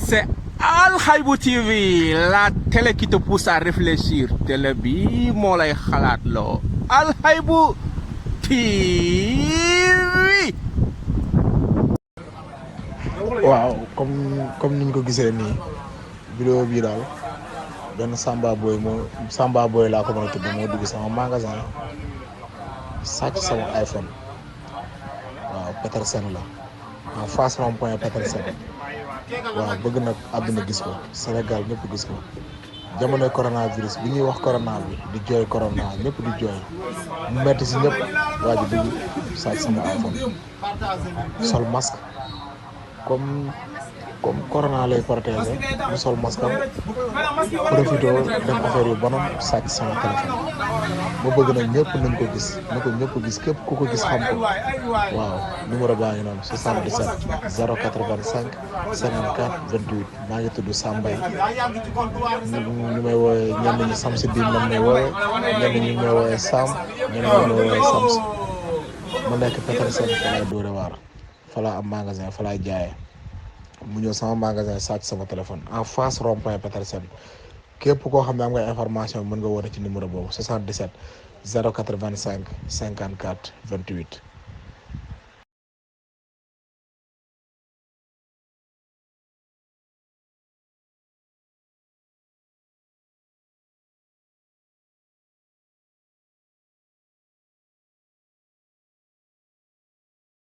C'est Al Haïbou TV, la télé qui te pousse à réfléchir. Télé bi moo lay xalaat loo. Al Haïbou TV. waaw comme niñ ko gisee nii vidéo bii daal benn Samba Boy laa ko mën a tudd moo dugg sama magasin sàcc sama iPhone waaw Petersen la en face rond-point Petersen waaw bëgg nag àdduna gis ko Sénégal ñëpp gis ko jamonoy coronavirus bi ñuy wax corona bi di jooy corona ñëpp di jooy mu metti si ñëpp waa ji dugg sàcc sama iPhone sol masque comme corona lay protéger mu sol masque am profité def affaire yu bonam sàcc sama téléphone ma bëgg nag ñëpp nañ ko gis na ko ñëpp gis képp ku ko gis xam ko waaw numéro baa ngi noonu 77 085 54 28 maa ngi tudd Sambay ñu may woowee ñenn ñi Samsidine lañ may woowee ñenn ñi may woowee Sam ñenn ñi may woowee Sams ma nekk Petersen fa laay dóore waar fa laa am magasin fa laay jaayee mu ñëw sama magasin sàcc sama téléphone en face rond-point Petersen képp koo xam ne am nga information mën nga woote ci numéro boobu 77 085 54 28